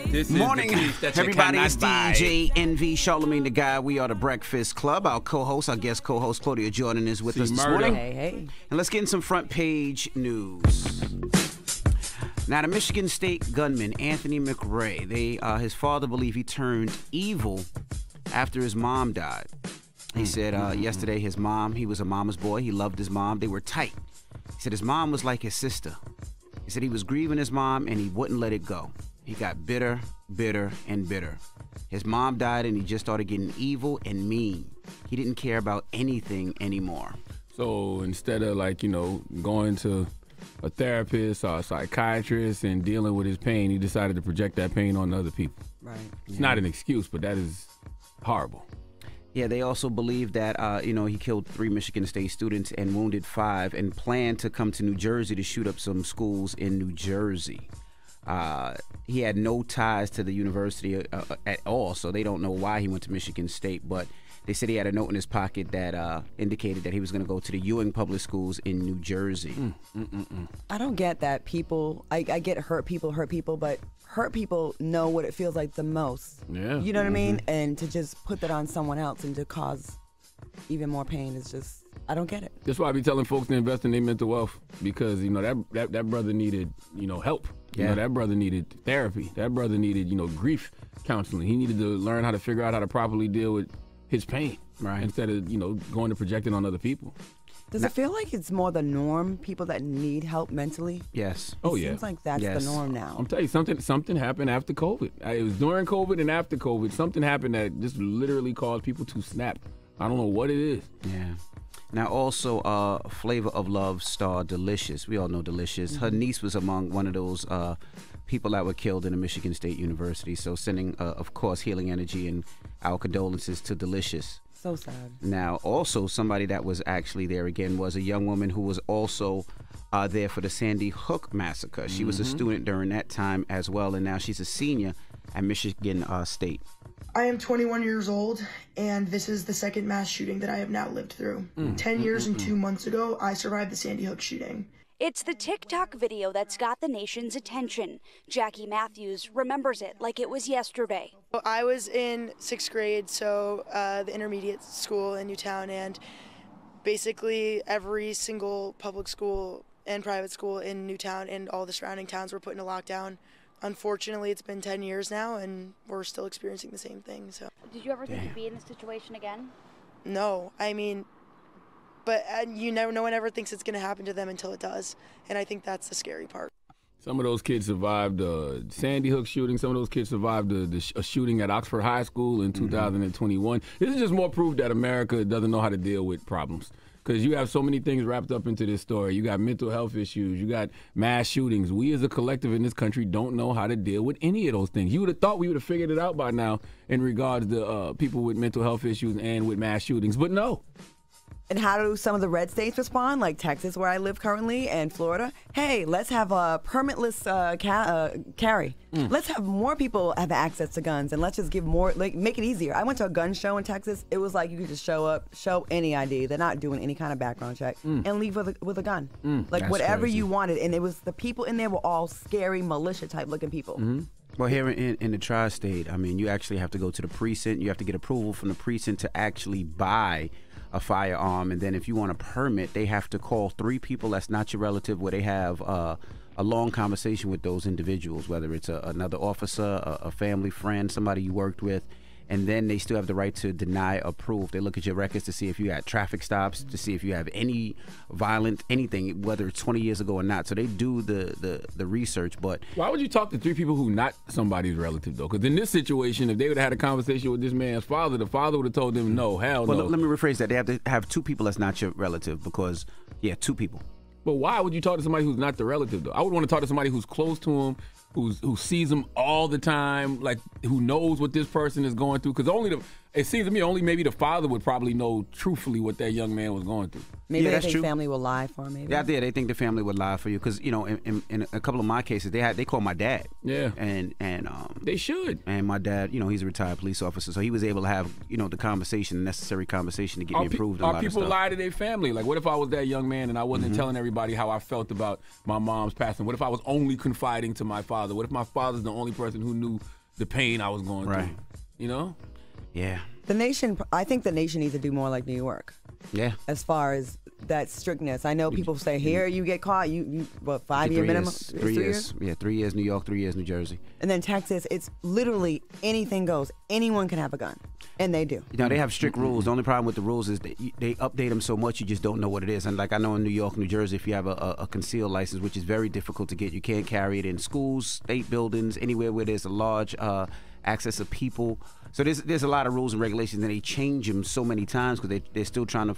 This Morning, is the piece that you everybody. It's cannot buy. DJ Envy, Charlemagne the Guy. We are the Breakfast Club. Our co-host, our guest co-host, Claudia Jordan, is with us this morning. Hey. And let's get in some front page news. Now, the Michigan State gunman, Anthony McRae, his father believed he turned evil after his mom died. He said yesterday he was a mama's boy. He loved his mom. They were tight. He said his mom was like his sister. He said he was grieving his mom and he wouldn't let it go. He got bitter, and bitter. His mom died and he just started getting evil and mean. He didn't care about anything anymore. So instead of going to a therapist or a psychiatrist and dealing with his pain, he decided to project that pain on other people. Right. It's not an excuse, but that is horrible. Yeah, they also believe that, he killed 3 Michigan State students and wounded 5 and planned to come to New Jersey to shoot up some schools in New Jersey. He had no ties to the university at all, so they don't know why he went to Michigan State, but they said he had a note in his pocket that indicated that he was going to go to the Ewing Public Schools in New Jersey. I don't get that I get hurt people, but hurt people know what it feels like the most. Yeah. You know what I mean? And to just put that on someone else and to cause even more pain is just, I don't get it. That's why I be telling folks to invest in their mental wealth, because that brother needed help. That brother needed therapy. That brother needed grief counseling. He needed to learn how to figure out how to properly deal with his pain, right? Instead of going to project it on other people. Does it feel like it's more the norm, people that need help mentally? Yes. It seems like that's the norm now. I'm telling you, something happened after COVID. It was during COVID and after COVID. Something happened that just literally caused people to snap. I don't know what it is. Yeah. Now, also, Flavor of Love star Delicious. We all know Delicious. Her niece was among one of those people that were killed in a Michigan State University. So sending, of course, healing energy and our condolences to Delicious. So sad. Now, also, somebody that was actually there again was a young woman who was also there for the Sandy Hook massacre. She was a student during that time as well, and now she's a senior at Michigan State. I am 21 years old, and this is the second mass shooting that I have now lived through. 10 years and 2 months ago, I survived the Sandy Hook shooting. It's the TikTok video that's got the nation's attention. Jackie Matthews remembers it like it was yesterday. I was in 6th grade, so the intermediate school in Newtown, and basically every single public school and private school in Newtown and all the surrounding towns were put into lockdown. Unfortunately, it's been 10 years now, and we're still experiencing the same thing. So, did you ever think you'd be in this situation again? No, I mean, but no one ever thinks it's going to happen to them until it does, and I think that's the scary part. Some of those kids survived the Sandy Hook shooting. Some of those kids survived a shooting at Oxford High School in 2021. This is just more proof that America doesn't know how to deal with problems. Because you have so many things wrapped up into this story. You got mental health issues. You got mass shootings. We as a collective in this country don't know how to deal with any of those things. You would have thought we would have figured it out by now in regards to people with mental health issues and with mass shootings. But no. And how do some of the red states respond, like Texas, where I live currently, and Florida? Hey, let's have a permitless carry. Let's have more people have access to guns, and let's just give more, make it easier. I went to a gun show in Texas. It was like you could just show up, show any ID. They're not doing any kind of background check, and leave with a gun. Like whatever crazy. you wanted. And it was the people in there were all scary, militia type looking people. Well, here in the tri-state, I mean, you actually have to go to the precinct. You have to get approval from the precinct to actually buy a firearm, and then if you want a permit, they have to call 3 people that's not your relative, where they have a long conversation with those individuals, whether it's another officer, a family friend, somebody you worked with, and then they still have the right to deny approve. They look at your records to see if you had traffic stops, to see if you have any violent anything, whether it's 20 years ago or not. So they do the research. But why would you talk to 3 people who not somebody's relative, though? Because in this situation, if they would have had a conversation with this man's father, the father would have told them, no, hell no. Well, let me rephrase that. They have to have 2 people that's not your relative, because, 2 people. But why would you talk to somebody who's not the relative, though? I would want to talk to somebody who's close to him, who sees him all the time, like who knows what this person is going through. Because it seems to me only maybe the father would probably know truthfully what that young man was going through. Maybe they think family will lie for him. Maybe. Yeah, they think the family would lie for you, because in a couple of my cases they called my dad. Yeah, and they should. And my dad, he's a retired police officer, so he was able to have the necessary conversation to get me approved. Are people lie to their family? Like, what if I was that young man and I wasn't telling everybody how I felt about my mom's passing? What if I was only confiding to my father father? What if my father's the only person who knew the pain I was going through? You know? Yeah. I think the nation needs to do more like New York. Yeah. As far as that strictness. I know people say here you get caught, you what, 5-year minimum? 3 years. Yeah, 3 years New York, 3 years New Jersey. And then Texas, it's literally anything goes. Anyone can have a gun. And they do. You know, they have strict rules. The only problem with the rules is that they update them so much you just don't know what it is. And like I know in New York, New Jersey, if you have a concealed license, which is very difficult to get, you can't carry it in schools, state buildings, anywhere where there's a large access of people. So there's a lot of rules and regulations, and they change them so many times because they're still trying to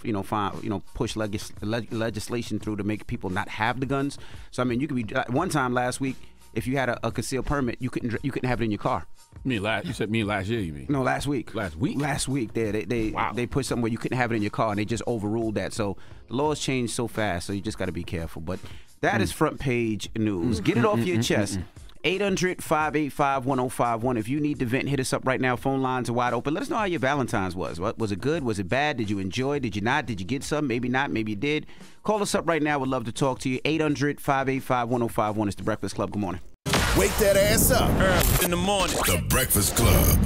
push legislation through to make people not have the guns. So I mean, you could be one time last week, if you had a concealed permit, you couldn't have it in your car. You said last year, you mean? No, last week. Last week? Last week. They put something where you couldn't have it in your car, and they just overruled that. So the laws change so fast, so you just got to be careful. But that is front page news. Get it off your chest. 800-585-1051. If you need to vent, hit us up right now. Phone lines are wide open. Let us know how your Valentine's was. Was it good? Was it bad? Did you enjoy? Did you not? Did you get some? Maybe not. Maybe you did. Call us up right now. We'd love to talk to you. 800-585-1051. It's The Breakfast Club. Good morning. Wake that ass up early in the morning. The Breakfast Club.